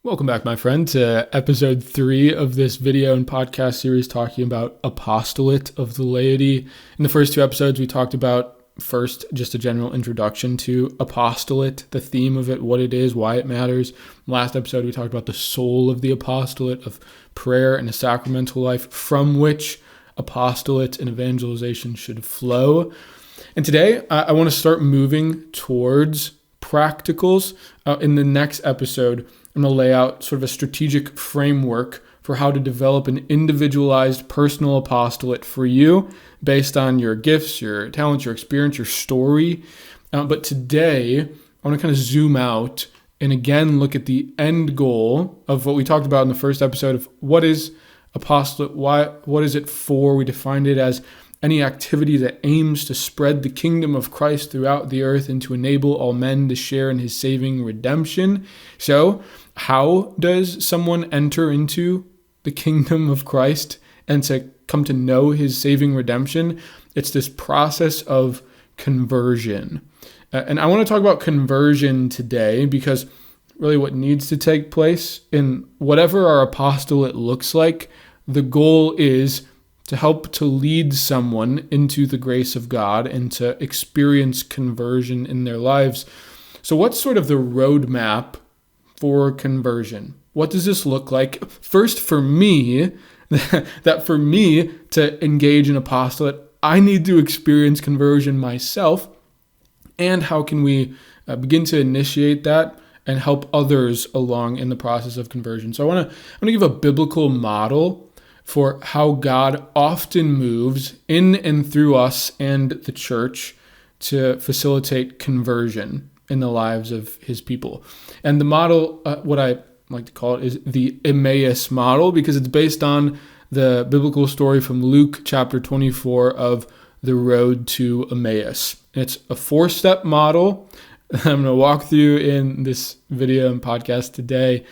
Welcome back, my friend, to episode 3 of this video and podcast series talking about Apostolate of the Laity. In the first 2 episodes, we talked about, first, just a general introduction to Apostolate, the theme of it, what it is, why it matters. Last episode, we talked about the soul of the apostolate, of prayer and a sacramental life from which apostolate and evangelization should flow. And today, I want to start moving towards practicals. In the next episode, I'm going to lay out sort of a strategic framework for how to develop an individualized personal apostolate for you based on your gifts, your talents, your experience, your story. But today, I want to kind of zoom out and again look at the end goal of what we talked about in the first episode of what is apostolate, what is it for? We defined it as any activity that aims to spread the kingdom of Christ throughout the earth and to enable all men to share in his saving redemption. So, how does someone enter into the kingdom of Christ and to come to know his saving redemption? It's this process of conversion. And I want to talk about conversion today because really what needs to take place in whatever our apostolate looks like, the goal is to help to lead someone into the grace of God and to experience conversion in their lives. So what's sort of the roadmap for conversion? What does this look like? First, for me, that for me to engage in apostolate, I need to experience conversion myself. And how can we begin to initiate that and help others along in the process of conversion? So I want to give a biblical model for how God often moves in and through us and the church to facilitate conversion in the lives of his people. And the model, what I like to call it, is the Emmaus model, because it's based on the biblical story from Luke chapter 24 of the road to Emmaus. And it's a 4-step model I'm going to walk through in this video and podcast today.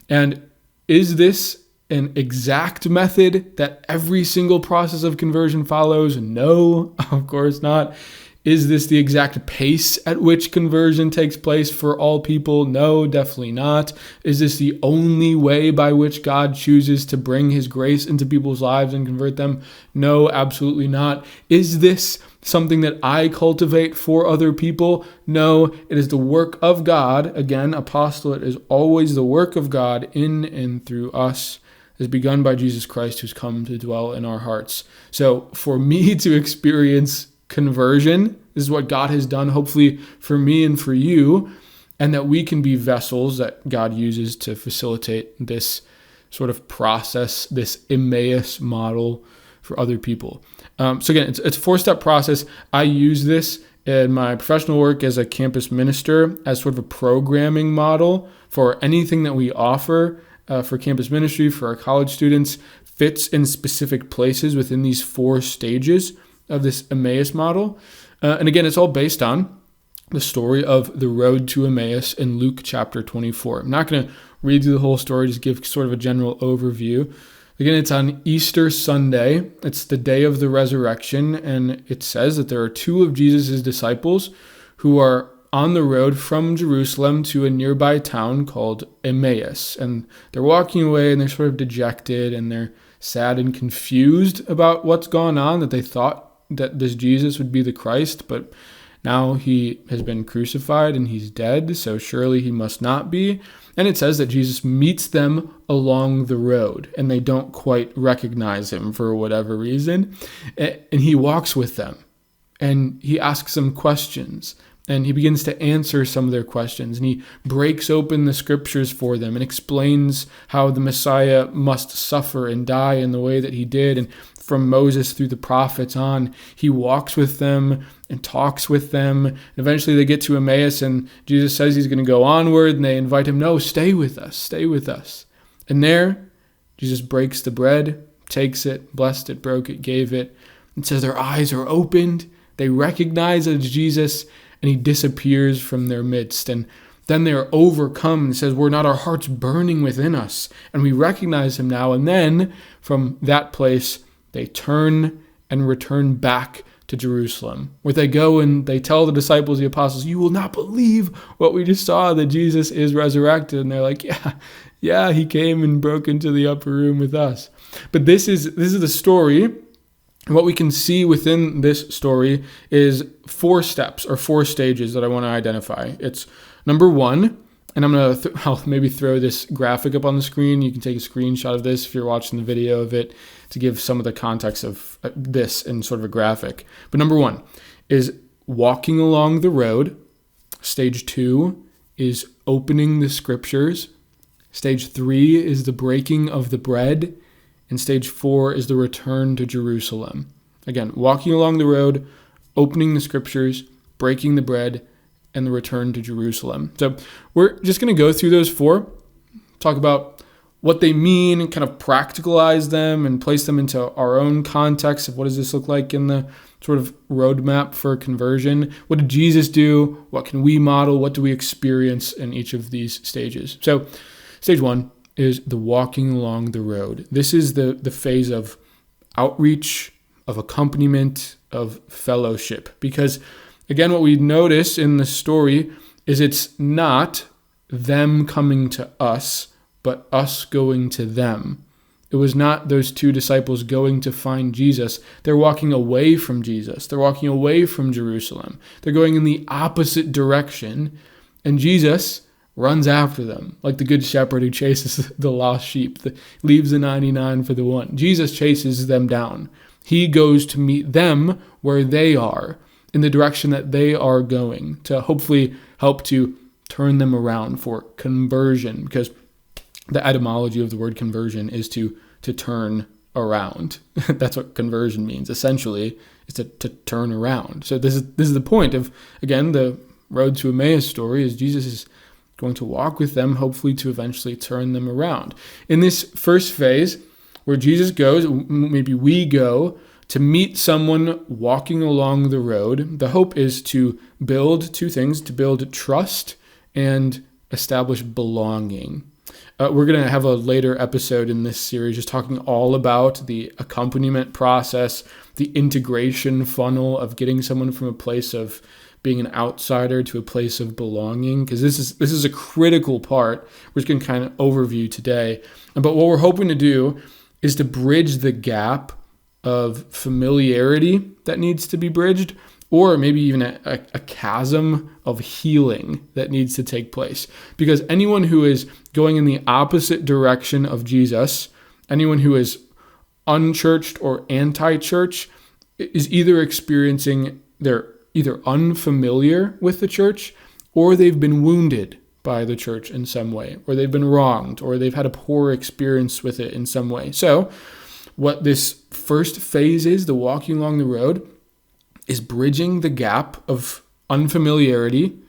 And is this an exact method that every single process of conversion follows? No, of course not. Is this the exact pace at which conversion takes place for all people? No, definitely not. Is this the only way by which God chooses to bring his grace into people's lives and convert them? No, absolutely not. Is this something that I cultivate for other people? No, it is the work of God. Again, apostolate is always the work of God in and through us, is begun by Jesus Christ, who's come to dwell in our hearts. So for me to experience conversion, this is what God has done, hopefully for me and for you, and that we can be vessels that God uses to facilitate this sort of process, this Emmaus model for other people. So again, it's a 4-step process. I use this in my professional work as a campus minister as sort of a programming model for anything that we offer for campus ministry, for our college students, fits in specific places within these 4 stages of this Emmaus model. And again, it's all based on the story of the road to Emmaus in Luke chapter 24. I'm not going to read through the whole story, just give sort of a general overview. Again, it's on Easter Sunday. It's the day of the resurrection, and it says that there are 2 of Jesus' disciples who are on the road from Jerusalem to a nearby town called Emmaus. And they're walking away and they're sort of dejected and they're sad and confused about what's gone on, that they thought that this Jesus would be the Christ, but now he has been crucified and he's dead, so surely he must not be. And it says that Jesus meets them along the road and they don't quite recognize him for whatever reason. And he walks with them and he asks them questions. And he begins to answer some of their questions. And he breaks open the scriptures for them and explains how the Messiah must suffer and die in the way that he did. And from Moses through the prophets on, he walks with them and talks with them. And eventually they get to Emmaus and Jesus says he's going to go onward. And they invite him, no, stay with us, stay with us. And there, Jesus breaks the bread, takes it, blessed it, broke it, gave it. And says their eyes are opened. They recognize it as Jesus, and he disappears from their midst. And then they are overcome. It says, were not our hearts burning within us? And we recognize him now. And then from that place, they turn and return back to Jerusalem, where they go and they tell the disciples, the apostles, you will not believe what we just saw, that Jesus is resurrected. And they're like, Yeah, he came and broke into the upper room with us. But this is the story. What we can see within this story is 4 steps or 4 stages that I want to identify. It's number 1, and I'm going to I'll maybe throw this graphic up on the screen. You can take a screenshot of this if you're watching the video of it to give some of the context of this in sort of a graphic. But number 1 is walking along the road. Stage 2 is opening the scriptures. Stage 3 is the breaking of the bread. And stage 4 is the return to Jerusalem. Again, walking along the road, opening the scriptures, breaking the bread, and the return to Jerusalem. So we're just going to go through those 4, talk about what they mean and kind of practicalize them and place them into our own context of what does this look like in the sort of roadmap for conversion. What did Jesus do? What can we model? What do we experience in each of these stages? So stage 1 is the walking along the road. This is the phase of outreach, of accompaniment, of fellowship. Because, again, what we notice in the story is it's not them coming to us, but us going to them. It was not those 2 disciples going to find Jesus. They're walking away from Jesus. They're walking away from Jerusalem. They're going in the opposite direction, and Jesus runs after them, like the good shepherd who chases the lost sheep, leaves the 99 for the one. Jesus chases them down. He goes to meet them where they are, in the direction that they are going, to hopefully help to turn them around for conversion, because the etymology of the word conversion is to turn around. That's what conversion means, essentially, is to turn around. So this is the point of, again, the road to Emmaus story, is Jesus is going to walk with them, hopefully to eventually turn them around. In this first phase, where Jesus goes, maybe we go, to meet someone walking along the road, the hope is to build 2 things, to build trust and establish belonging. We're going to have a later episode in this series just talking all about the accompaniment process, the integration funnel of getting someone from a place of being an outsider to a place of belonging, because this is a critical part. We're just going to kind of overview today. But what we're hoping to do is to bridge the gap of familiarity that needs to be bridged, or maybe even a chasm of healing that needs to take place. Because anyone who is going in the opposite direction of Jesus, anyone who is unchurched or anti-church, is either experiencing they're either unfamiliar with the church, or they've been wounded by the church in some way, or they've been wronged, or they've had a poor experience with it in some way. So what this first phase is, the walking along the road, is bridging the gap of unfamiliarity,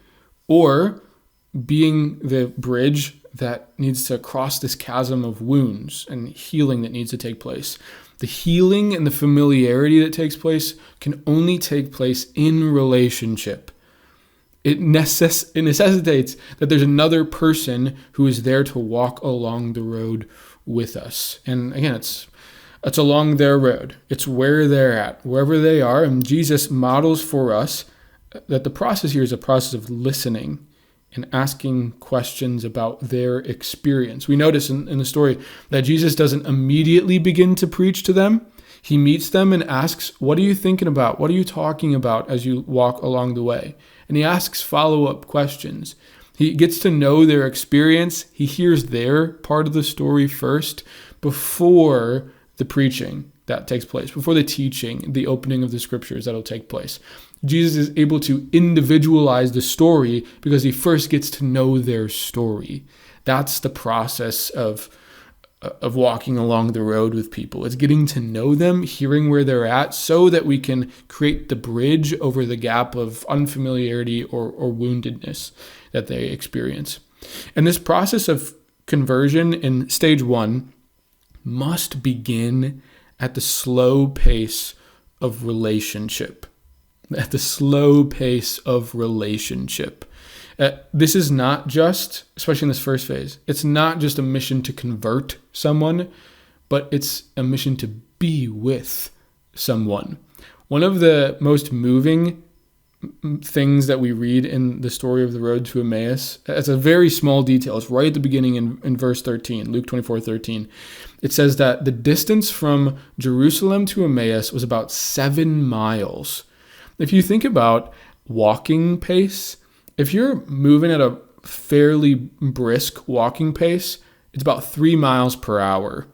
or being the bridge that needs to cross this chasm of wounds and healing that needs to take place. The healing and the familiarity that takes place can only take place in relationship. It necessitates that there's another person who is there to walk along the road with us. And again, it's along their road. It's where they're at, wherever they are. And Jesus models for us that the process here is a process of listening and asking questions about their experience. We notice in the story that Jesus doesn't immediately begin to preach to them. He meets them and asks, what are you thinking about? What are you talking about as you walk along the way? And he asks follow-up questions. He gets to know their experience. He hears their part of the story first before the preaching that takes place, before the teaching, the opening of the scriptures that'll take place. Jesus is able to individualize the story because he first gets to know their story. That's the process of walking along the road with people. It's getting to know them, hearing where they're at, so that we can create the bridge over the gap of unfamiliarity or woundedness that they experience. And this process of conversion in stage 1 must begin at the slow pace of relationship. At the slow pace of relationship. This is not just, especially in this first phase, it's not just a mission to convert someone, but it's a mission to be with someone. One of the most moving things that we read in the story of the road to Emmaus. It's a very small detail. It's right at the beginning in verse 13, Luke 24:13. It says that the distance from Jerusalem to Emmaus was about 7 miles. If you think about walking pace, if you're moving at a fairly brisk walking pace, it's about 3 miles per hour.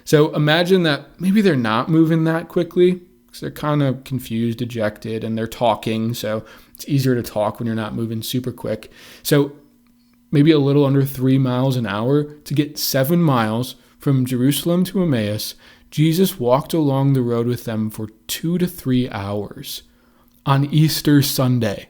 So imagine that maybe they're not moving that quickly because they're kind of confused, dejected, and they're talking. So it's easier to talk when you're not moving super quick. So maybe a little under 3 miles an hour to get 7 miles from Jerusalem to Emmaus. Jesus walked along the road with them for 2 to 3 hours on Easter Sunday.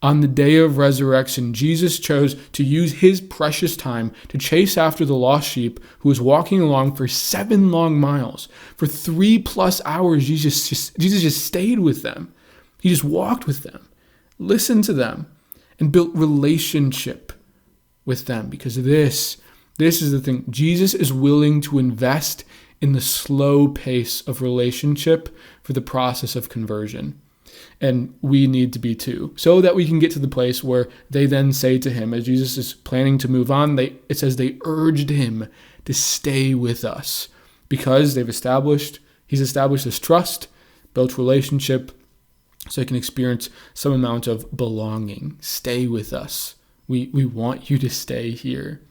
On the day of resurrection, Jesus chose to use his precious time to chase after the lost sheep who was walking along for 7 long miles. For 3+ hours, Jesus just stayed with them. He just walked with them, listened to them, and built relationship with them. Because this is the thing. Jesus is willing to invest in the slow pace of relationship for the process of conversion. And we need to be too, so that we can get to the place where they then say to him, as Jesus is planning to move on, it says they urged him to stay with us because he's established this trust, built relationship, so they can experience some amount of belonging. Stay with us. We want you to stay here.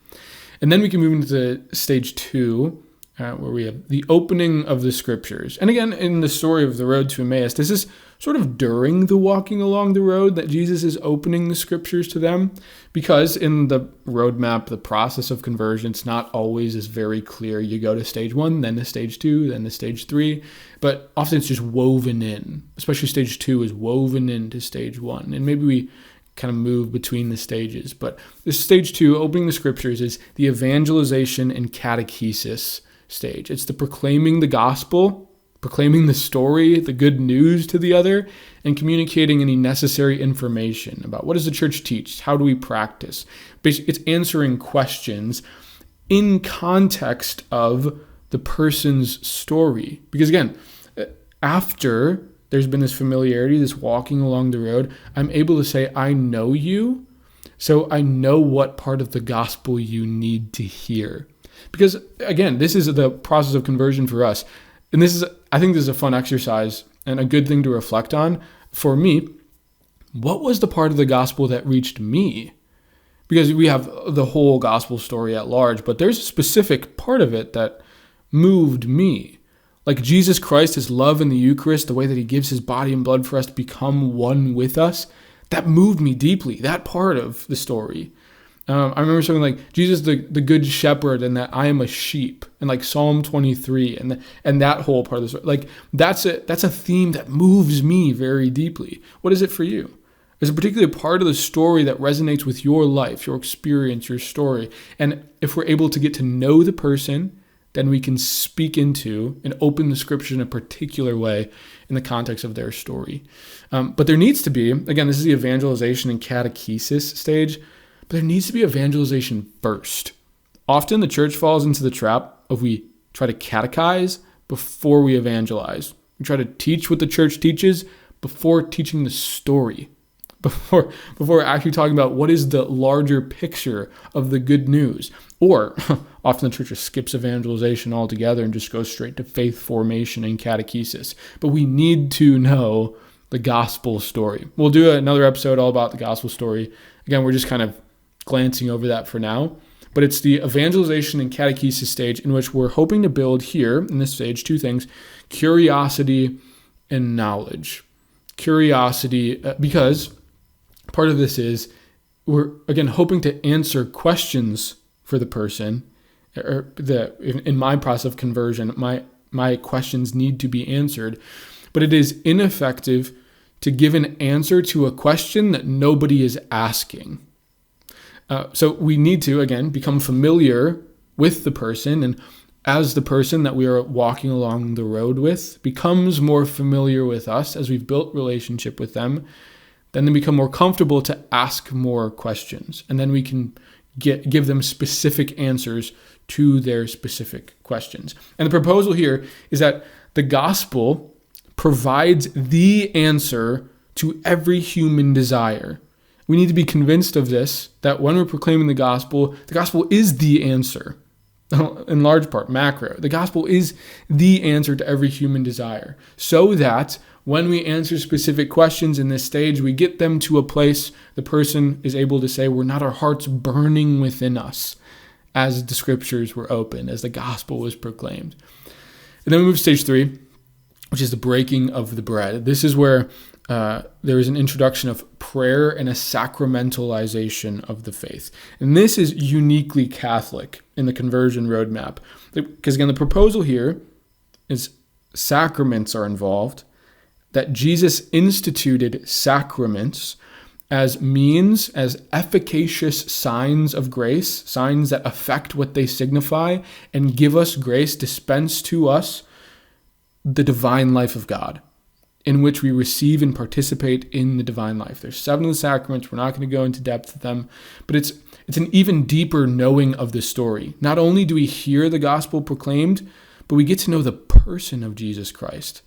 And then we can move into stage 2, where we have the opening of the scriptures. And again, in the story of the road to Emmaus, this is sort of during the walking along the road that Jesus is opening the scriptures to them, because in the roadmap, the process of conversion, it's not always as very clear. You go to stage 1, then to stage 2, then to stage 3, but often it's just woven in, especially stage 2 is woven into stage 1. And maybe we kind of move between the stages, but this stage 2, opening the scriptures, is the evangelization and catechesis stage. It's the proclaiming the gospel, proclaiming the story, the good news to the other, and communicating any necessary information about what does the church teach, how do we practice. Basically, it's answering questions in context of the person's story. Because again, after there's been this familiarity, this walking along the road, I'm able to say, I know you, so I know what part of the gospel you need to hear. Because again, this is the process of conversion for us. And I think this is a fun exercise and a good thing to reflect on. For me, what was the part of the gospel that reached me? Because we have the whole gospel story at large, but there's a specific part of it that moved me. Like Jesus Christ, his love in the Eucharist, the way that he gives his body and blood for us to become one with us, that moved me deeply, that part of the story. I remember something like Jesus, the good shepherd, and that I am a sheep, and like Psalm 23, and that whole part of the story. Like that's a theme that moves me very deeply. What is it for you? There's a particular part of the story that resonates with your life, your experience, your story. And if we're able to get to know the person, then we can speak into and open the scripture in a particular way in the context of their story. But there needs to be, again, this is the evangelization and catechesis stage, but there needs to be evangelization first. Often the church falls into the trap of we try to catechize before we evangelize. We try to teach what the church teaches before teaching the story, before actually talking about what is the larger picture of the good news. Or often the church just skips evangelization altogether and just goes straight to faith formation and catechesis. But we need to know the gospel story. We'll do another episode all about the gospel story. Again, we're just kind of glancing over that for now. But it's the evangelization and catechesis stage in which we're hoping to build here in this stage 2 things: curiosity and knowledge. Curiosity, because part of this is we're, again, hoping to answer questions for the person. In my process of conversion, my questions need to be answered. But it is ineffective to give an answer to a question that nobody is asking. So we need to, again, become familiar with the person, and as the person that we are walking along the road with becomes more familiar with us, as we've built relationship with them, then they become more comfortable to ask more questions, and then we can give them specific answers to their specific questions. And the proposal here is that the gospel provides the answer to every human desire. We need to be convinced of this, that when we're proclaiming the gospel is the answer. In large part, macro. The gospel is the answer to every human desire. So that when we answer specific questions in this stage, we get them to a place the person is able to say, were not our hearts burning within us as the scriptures were opened, as the gospel was proclaimed. And then we move to stage 3, which is the breaking of the bread. This is where there is an introduction of prayer and a sacramentalization of the faith. And this is uniquely Catholic in the conversion roadmap. Because again, the proposal here is sacraments are involved, that Jesus instituted sacraments as means, as efficacious signs of grace, signs that affect what they signify and give us grace, dispense to us the divine life of God, in which we receive and participate in the divine life. There's 7 of the sacraments. We're not going to go into depth with them, but it's an even deeper knowing of the story. Not only do we hear the gospel proclaimed, but we get to know the person of Jesus Christ.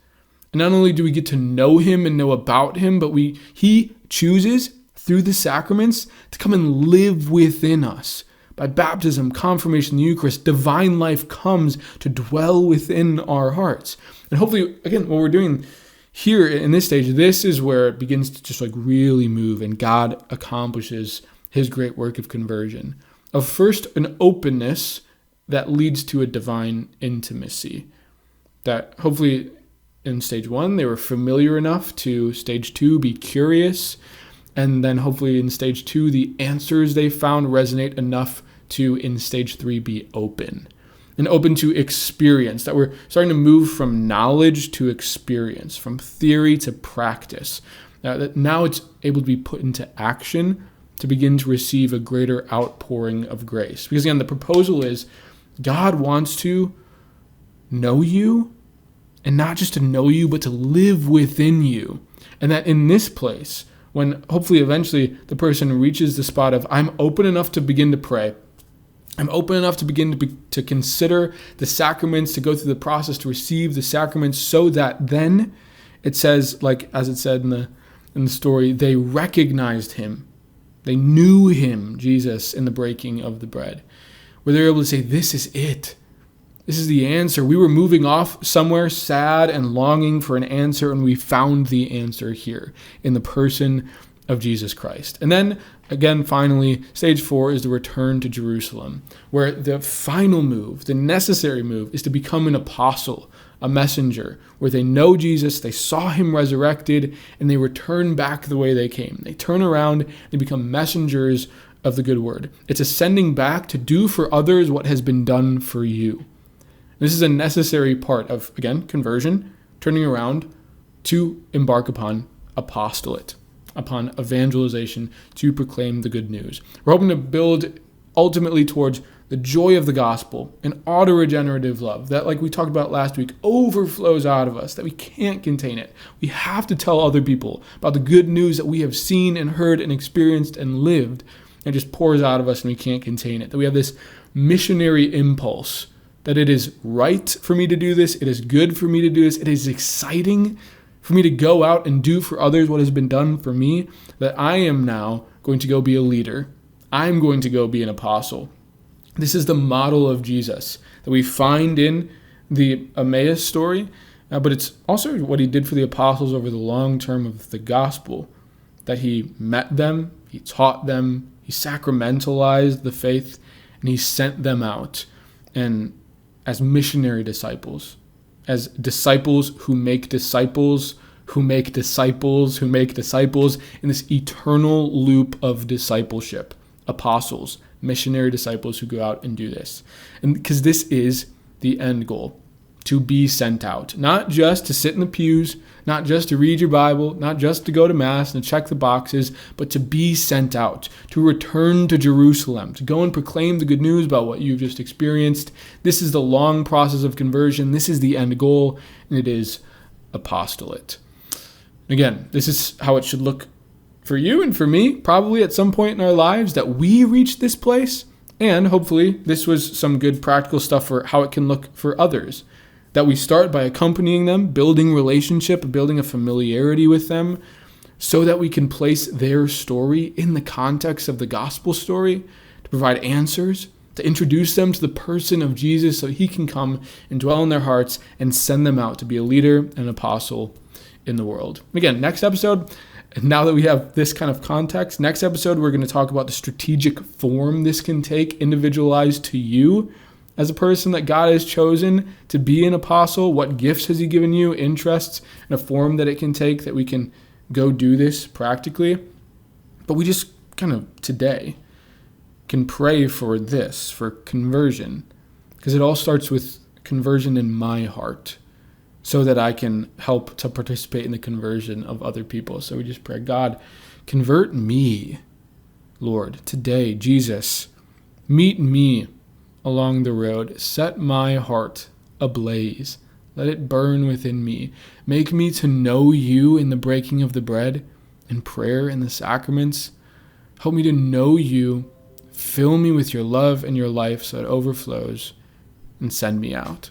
And not only do we get to know him and know about him, but he chooses through the sacraments to come and live within us. By baptism, confirmation, the Eucharist, divine life comes to dwell within our hearts. And hopefully, again, what we're doing here in this stage, this is where it begins to just really move, and God accomplishes his great work of conversion. Of first, an openness that leads to a divine intimacy. That hopefully in stage 1, they were familiar enough to stage 2, be curious. And then hopefully in stage 2, the answers they found resonate enough to, in stage 3, be open. And open to experience, that we're starting to move from knowledge to experience, from theory to practice. That now it's able to be put into action to begin to receive a greater outpouring of grace. Because again, the proposal is God wants to know you, and not just to know you, but to live within you. And that in this place, when hopefully eventually the person reaches the spot of, I'm open enough to begin to pray, I'm open enough to begin to consider the sacraments, to go through the process to receive the sacraments, so that then it says, like as it said in the story, they recognized him. They knew him, Jesus, in the breaking of the bread. Where they're able to say, this is it. This is the answer. We were moving off somewhere sad and longing for an answer, and we found the answer here in the person of Jesus Christ. And then, again, finally, stage 4 is the return to Jerusalem, where the final move, the necessary move, is to become an apostle, a messenger, where they know Jesus, they saw him resurrected, and they return back the way they came. They turn around, they become messengers of the good word. It's a sending back to do for others what has been done for you. This is a necessary part of, again, conversion, turning around to embark upon apostolate, upon evangelization, to proclaim the good news. We're hoping to build ultimately towards the joy of the gospel, an auto-regenerative love that, like we talked about last week, overflows out of us, that we can't contain it. We have to tell other people about the good news that we have seen and heard and experienced and lived. It just pours out of us and we can't contain it. That we have this missionary impulse, that it is right for me to do this, it is good for me to do this, it is exciting for me to go out and do for others what has been done for me, that I am now going to go be a leader. I'm going to go be an apostle. This is the model of Jesus that we find in the Emmaus story, but it's also what he did for the apostles over the long term of the gospel, that he met them, he taught them, he sacramentalized the faith, and he sent them out and as missionary disciples, as disciples who make disciples, who make disciples, who make disciples, in this eternal loop of discipleship. Apostles, missionary disciples who go out and do this. And because this is the end goal, to be sent out. Not just to sit in the pews, not just to read your Bible, not just to go to Mass and check the boxes, but to be sent out, to return to Jerusalem, to go and proclaim the good news about what you've just experienced. This is the long process of conversion. This is the end goal, and it is apostolate. Again, this is how it should look for you and for me, probably at some point in our lives, that we reach this place. And hopefully this was some good practical stuff for how it can look for others. That we start by accompanying them, building relationship, building a familiarity with them so that we can place their story in the context of the gospel story, to provide answers, to introduce them to the person of Jesus so he can come and dwell in their hearts and send them out to be a leader and an apostle in the world. Again, next episode, now that we have this kind of context, next episode we're going to talk about the strategic form this can take, individualized to you as a person that God has chosen to be an apostle. What gifts has he given you, interests, and a form that it can take that we can go do this practically. But we just kind of today can pray for this, for conversion, because it all starts with conversion in my heart, so that I can help to participate in the conversion of other people. So we just pray, God, convert me, Lord, today. Jesus, meet me along the road. Set my heart ablaze. Let it burn within me. Make me to know you in the breaking of the bread, in prayer, in the sacraments. Help me to know you. Fill me with your love and your life so it overflows, and send me out.